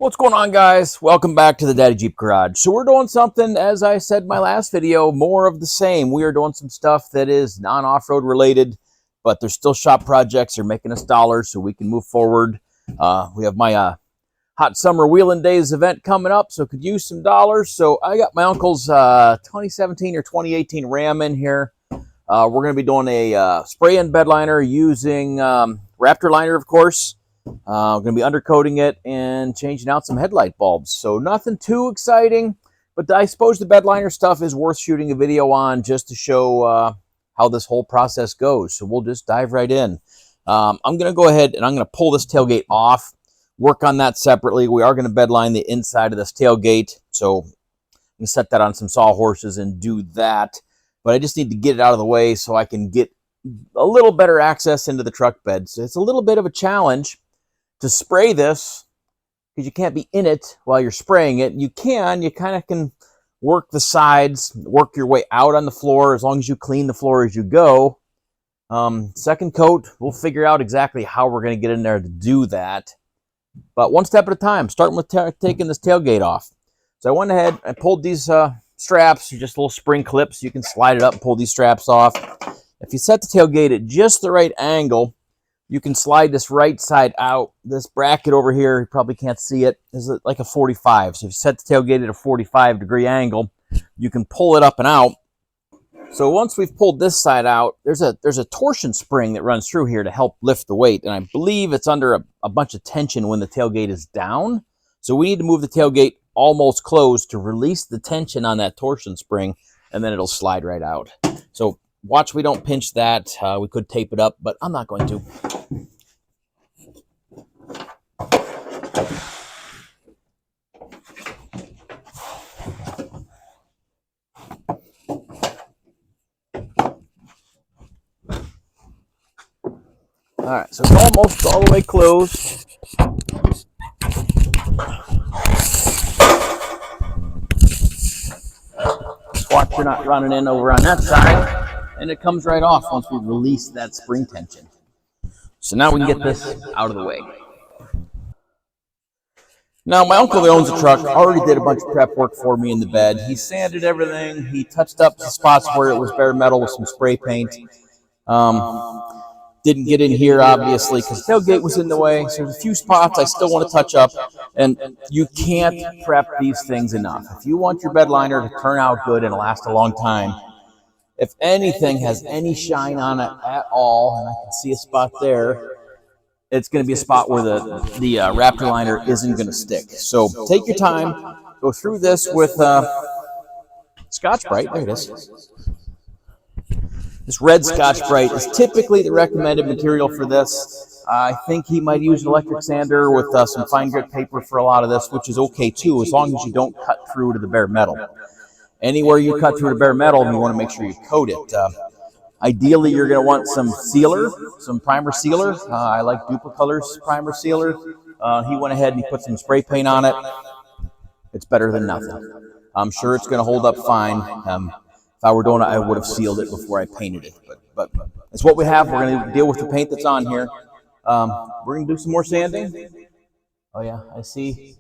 What's going on, guys? Welcome back to the Daddy Jeep Garage. So we're doing something, as I said in my last video, more of the same. We are doing some stuff that is non-off-road related, but there's still shop projects. They're making us dollars so we can move forward. We have my Hot Summer Wheeling Days event coming up, so could use some dollars. So I got my uncle's 2017 or 2018 Ram in here. We're going to be doing a spray-in bed liner using Raptor Liner, of course. I'm going to be undercoating it and changing out some headlight bulbs. So nothing too exciting, but I suppose the bed liner stuff is worth shooting a video on just to show how this whole process goes. So we'll just dive right in. I'm going to go ahead and I'm going to pull this tailgate off, work on that separately. We are going to bed line the inside of this tailgate. So I'm going to set that on some sawhorses and do that. But I just need to get it out of the way so I can get a little better access into the truck bed. So it's a little bit of a challenge to spray this, because you can't be in it while you're spraying it. You kind of can work the sides, work your way out on the floor, as long as you clean the floor as you go. Second coat, we'll figure out exactly how we're going to get in there to do that. But one step at a time, starting with taking this tailgate off. So I went ahead, I pulled these straps, just little spring clips. You can slide it up and pull these straps off. If you set the tailgate at just the right angle, you can slide this right side out. This bracket over here, you probably can't see it, is like a 45. So if you set the tailgate at a 45-degree angle, you can pull it up and out. So once we've pulled this side out, there's a torsion spring that runs through here to help lift the weight. And I believe it's under a bunch of tension when the tailgate is down. So we need to move the tailgate almost closed to release the tension on that torsion spring, and then it'll slide right out. So watch we don't pinch that. We could tape it up, but I'm not going to. All right, so it's almost all the way closed. Just watch you're not running in over on that side, and it comes right off once we release that spring tension. So now we can get this out of the way. Now, my uncle that owns the truck already did a bunch of prep work for me in the bed. He sanded everything. He touched up the spots where it was bare metal with some spray paint. Didn't get in here, obviously, because the tailgate was in the way. So there's a few spots I still want to touch up. And you can't prep these things enough. If you want your bed liner to turn out good and last a long time, if anything has any shine on it at all, and I can see a spot there, it's going to be a spot where the Raptor Liner isn't going to stick. So take your time. Go through this with scotchbrite. There it is. This red scotchbrite is typically the recommended material for this. I think he might use an electric sander with some fine grit paper for a lot of this, which is okay too, as long as you don't cut through to the bare metal. Anywhere you cut through to bare metal, you want to make sure you coat it. Ideally, you're going to want some sealer, some primer sealer. I like Duplicolor's primer sealer. He went ahead and he put some spray paint on it. It's better than nothing. I'm sure it's going to hold up fine. If I were doing it, I would have sealed it before I painted it. But it's what we have. We're going to deal with the paint that's on here. We're going to do some more sanding. Oh, yeah, I see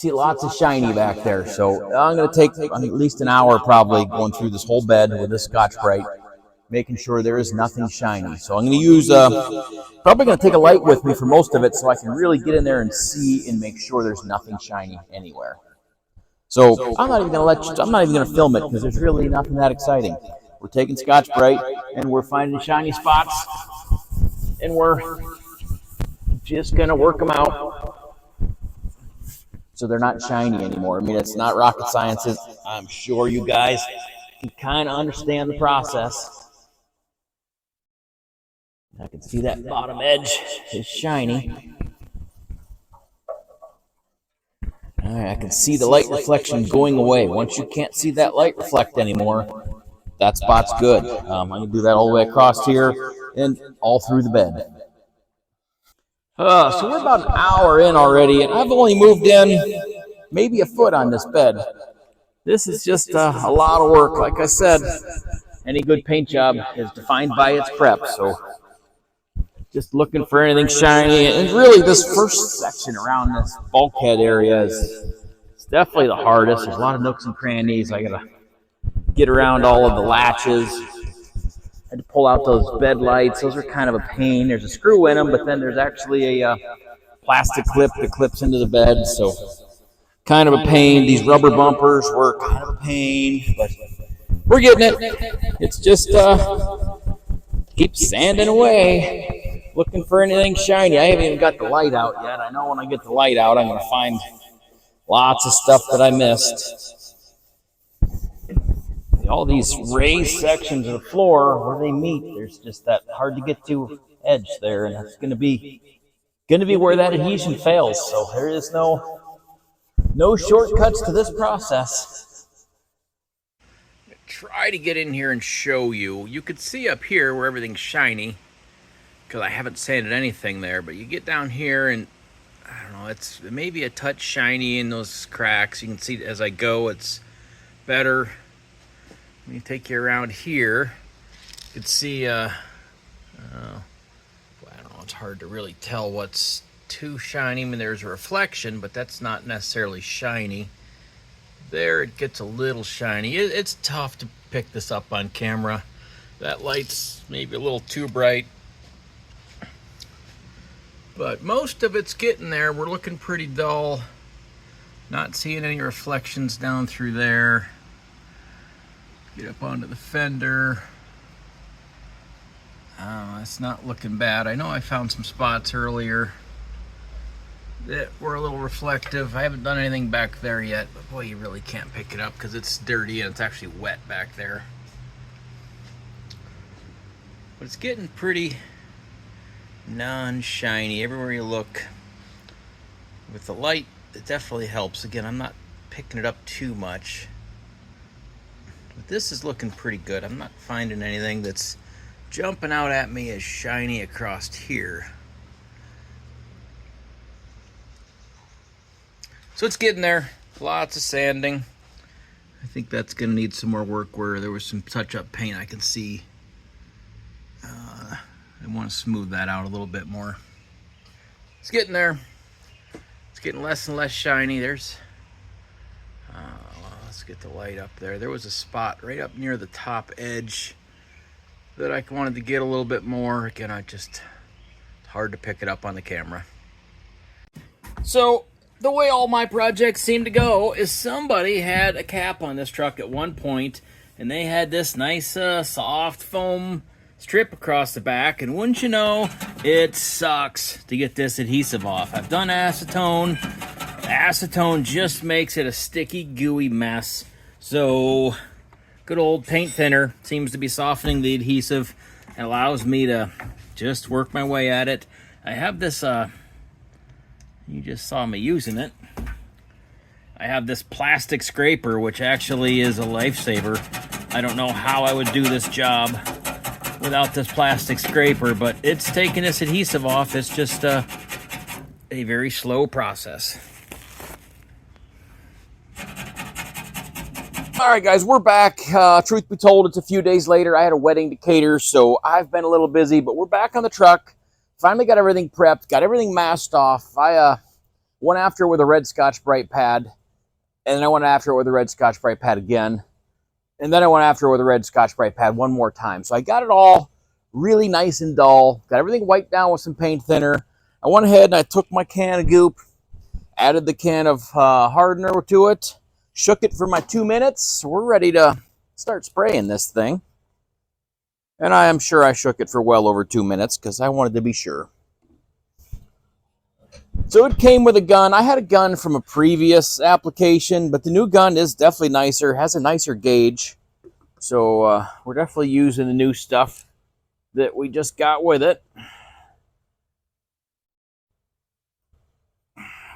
lots of shiny back there. So I'm going to take at least an hour probably going through this whole bed with this scotchbrite, making sure there is nothing shiny. So I'm going to use, probably going to take a light with me for most of it so I can really get in there and see and make sure there's nothing shiny anywhere. So I'm not even going to film it because there's really nothing that exciting. We're taking scotchbrite and we're finding shiny spots and we're just going to work them out so they're not shiny anymore. I mean, it's not rocket science. I'm sure you guys can kind of understand the process. I can see that bottom edge is shiny. All right, I can see the light reflection going away. Once you can't see that light reflect anymore, that spot's good. I'm going to do that all the way across here and all through the bed. So we're about an hour in already, and I've only moved in maybe a foot on this bed. This is just a lot of work. Like I said, any good paint job is defined by its prep. So Just looking for anything shiny. And really, this first section around this bulkhead area is definitely the hardest. There's a lot of nooks and crannies. I gotta get around all of the latches. I had to pull out those bed lights. Those are kind of a pain. There's a screw in them, but then there's actually a plastic clip that clips into the bed. So kind of a pain. These rubber bumpers were kind of a pain, but we're getting it. It's just keep sanding away, looking for anything shiny. I haven't even got the light out yet. I know when I get the light out, I'm going to find lots of stuff that I missed. All these raised sections of the floor where they meet, there's just that hard to get to edge there, and it's going to be where that adhesion fails. So there is no shortcuts to this process. Try to get in here and show you. You could see up here where everything's shiny because I haven't sanded anything there, but you get down here and I don't know, it's maybe a touch shiny in those cracks. You can see as I go, it's better. Let me take you around here. You can see, I don't know, it's hard to really tell what's too shiny. I mean, there's a reflection, but that's not necessarily shiny. There, it gets a little shiny. It's tough to pick this up on camera. That light's maybe a little too bright. But most of it's getting there. We're looking pretty dull. Not seeing any reflections down through there. Get up onto the fender. It's not looking bad. I know I found some spots earlier that were a little reflective. I haven't done anything back there yet, but boy, you really can't pick it up because it's dirty and it's actually wet back there. But it's getting pretty non-shiny everywhere you look. With the light, it definitely helps. Again, I'm not picking it up too much. But this is looking pretty good. I'm not finding anything that's jumping out at me as shiny across here. So it's getting there. Lots of sanding. I think that's going to need some more work where there was some touch-up paint I can see. I want to smooth that out a little bit more. It's getting there. It's getting less and less shiny. There's... let's get the light up there. There was a spot right up near the top edge that I wanted to get a little bit more. Again, it's hard to pick it up on the camera. So the way all my projects seem to go is somebody had a cap on this truck at one point, and they had this nice soft foam strip across the back, and wouldn't you know, it sucks to get this adhesive off. I've done acetone. Acetone just makes it a sticky, gooey mess. So good old paint thinner seems to be softening the adhesive and allows me to just work my way at it. I have this, you just saw me using it. I have this plastic scraper, which actually is a lifesaver. I don't know how I would do this job without this plastic scraper, but it's taking this adhesive off. It's just a very slow process. All right, guys, we're back. Truth be told, it's a few days later. I had a wedding to cater, so I've been a little busy, but we're back on the truck. Finally got everything prepped, got everything masked off. I went after it with a red scotchbrite pad, and then I went after it with a red scotchbrite pad again, and then I went after it with a red scotchbrite pad one more time. So I got it all really nice and dull, got everything wiped down with some paint thinner. I went ahead and I took my can of goop, added the can of hardener to it, shook it for my 2 minutes. We're ready to start spraying this thing. And I am sure I shook it for well over 2 minutes because I wanted to be sure. So it came with a gun. I had a gun from a previous application, but the new gun is definitely nicer, has a nicer gauge. So we're definitely using the new stuff that we just got with it.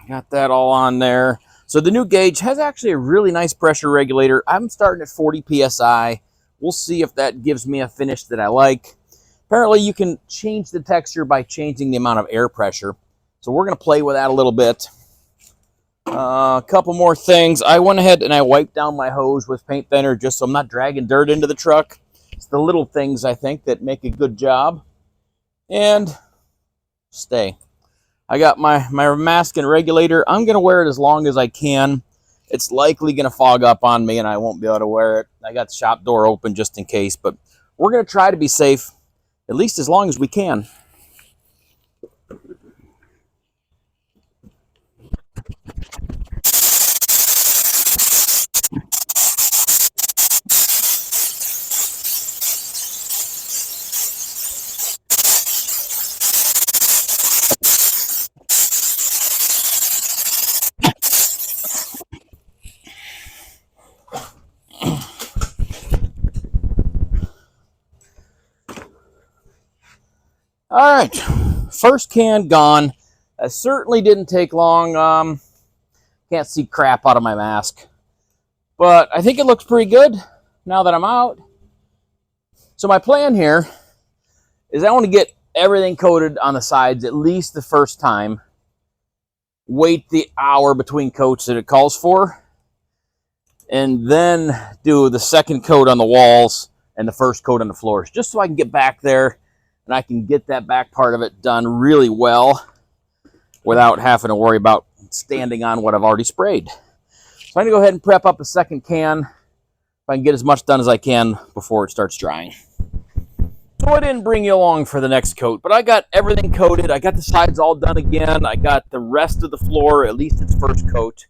Got that all on there. So the new gauge has actually a really nice pressure regulator. I'm starting at 40 PSI. We'll see if that gives me a finish that I like. Apparently you can change the texture by changing the amount of air pressure. So we're going to play with that a little bit. A couple more things. I went ahead and I wiped down my hose with paint thinner just so I'm not dragging dirt into the truck. It's the little things, I think, that make a good job. And stay. I got my mask and regulator. I'm going to wear it as long as I can. It's likely going to fog up on me and I won't be able to wear it. I got the shop door open just in case, but we're going to try to be safe, at least as long as we can. All right, first can gone. That certainly didn't take long. Can't see crap out of my mask, but I think it looks pretty good now that I'm out. So my plan here is I want to get everything coated on the sides at least the first time. Wait the hour between coats that it calls for, and then do the second coat on the walls and the first coat on the floors, just so I can get back there and I can get that back part of it done really well without having to worry about standing on what I've already sprayed. So I'm going to go ahead and prep up a second can if I can get as much done as I can before it starts drying. So I didn't bring you along for the next coat, but I got everything coated. I got the sides all done again. I got the rest of the floor, at least its first coat.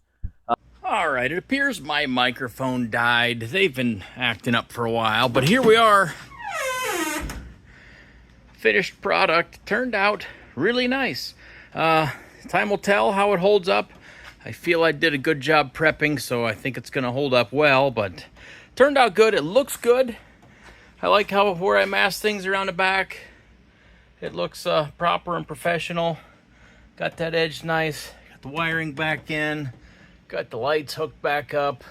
All right, it appears my microphone died. They've been acting up for a while, but here we are. Finished product. Turned out really nice. Time will tell how it holds up. I feel I did a good job prepping, so I think it's going to hold up well, but turned out good. It looks good. I like how where I mask things around the back. It looks proper and professional. Got that edge nice. Got the wiring back in. Got the lights hooked back up.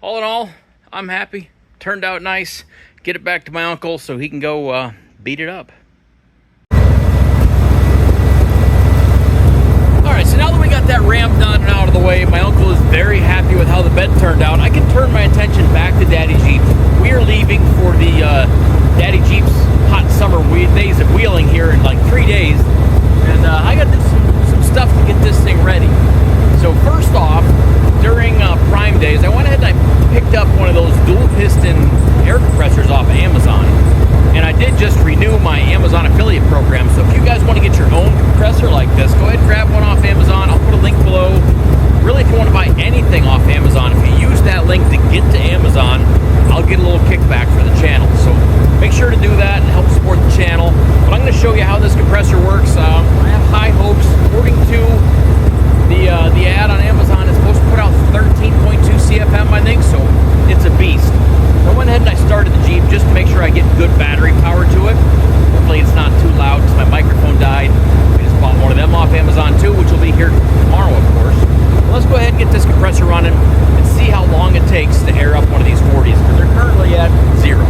All in all, I'm happy. Turned out nice. Get it back to my uncle so he can go beat it up. Alright, so now that we got that ramp done and out of the way, my uncle is very happy with how the bed turned out. I can turn my attention back to Daddy Jeep's. We are leaving for the Daddy Jeep's hot summer days of wheeling here in like 3 days. And I got some stuff to get this thing ready. So first off, during Prime Days, I went ahead and I picked up one of those dual piston air compressors off of Amazon. And I did just renew my Amazon affiliate program. So if you guys want to get your own compressor like this, go ahead and grab one off Amazon. I'll put a link below. Really, if you want to buy anything off Amazon, if you use that link to get to Amazon, I'll get a little kickback for the channel. So make sure to do that and help support the channel. But I'm going to show you how this compressor works. I have high hopes. According to the ad on Amazon, it's supposed to put out 13.2 CFM, I think, so it's a beast. I went ahead and I started the Jeep just to make sure I get good battery power to it. Hopefully it's not too loud because my microphone died. I just bought one of them off Amazon too, which will be here tomorrow, of course. Well, let's go ahead and get this compressor running and see how long it takes to air up one of these 40s, because they're currently at 0.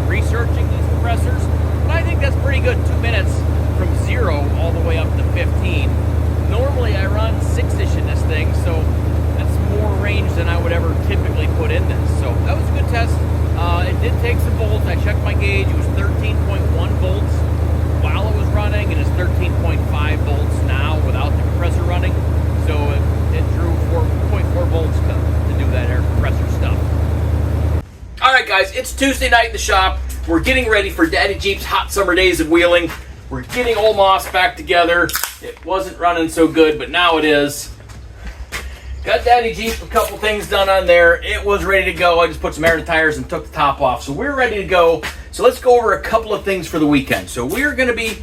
Researching these compressors, but I think that's pretty good. 2 minutes from 0 all the way up to 15. Normally I run 6-ish in this thing, so that's more range than I would ever typically put in this. So that was a good test. It did take some volts. I checked my gauge. It was 13.1 volts while it was running, and it's 13.5 volts now without the compressor running. So it drew 4.4 volts to do that air compressor stuff. Alright guys, it's Tuesday night in the shop. We're getting ready for Daddy Jeep's hot summer days of wheeling. We're getting old Moss back together. It wasn't running so good, but now it is. Got Daddy Jeep a couple things done on there. It was ready to go. I just put some air in the tires and took the top off. So we're ready to go. So let's go over a couple of things for the weekend. So we're going to be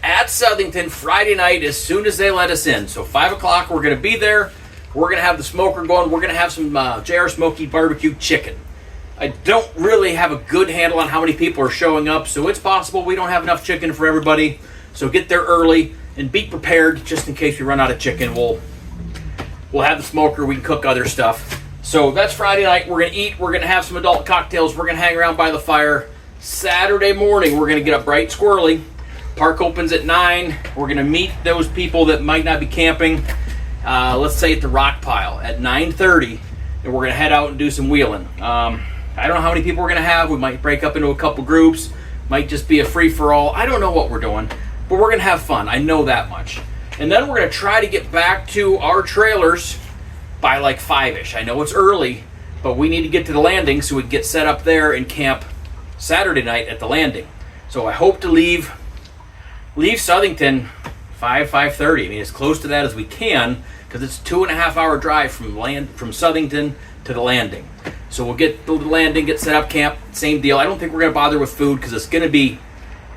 at Southington Friday night as soon as they let us in. So 5 o'clock, we're going to be there. We're going to have the smoker going. We're going to have some JR Smoky barbecue chicken. I don't really have a good handle on how many people are showing up, so it's possible we don't have enough chicken for everybody. So get there early. and be prepared just in case we run out of chicken. We'll have the smoker. We can cook other stuff. So that's Friday night. We're gonna eat. We're gonna have some adult cocktails. We're gonna hang around by the fire. Saturday morning, we're gonna get up bright squirrely. Park opens at 9. We're gonna meet those people that might not be camping. Let's say at the rock pile at 9:30, and we're gonna head out and do some wheeling. I don't know how many people we're gonna have. We might break up into a couple groups. Might just be a free-for-all. I don't know what we're doing, but we're gonna have fun. I know that much. And then we're gonna try to get back to our trailers by like 5-ish. I know it's early, but we need to get to the landing so we can get set up there and camp Saturday night at the landing. So I hope to leave Southington 5:30. I mean, as close to that as we can, because it's a 2.5-hour drive from Southington to the landing. So we'll get to the landing, get set up camp, same deal. I don't think we're gonna bother with food because it's gonna be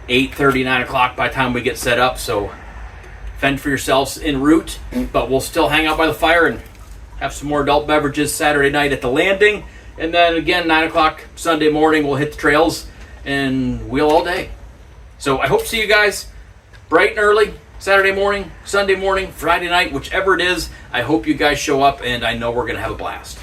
8:30, 9 o'clock by the time we get set up. So fend for yourselves en route, but we'll still hang out by the fire and have some more adult beverages Saturday night at the landing. And then again, 9 o'clock Sunday morning, we'll hit the trails and wheel all day. So I hope to see you guys bright and early, Saturday morning, Sunday morning, Friday night, whichever it is. I hope you guys show up, and I know we're going to have a blast.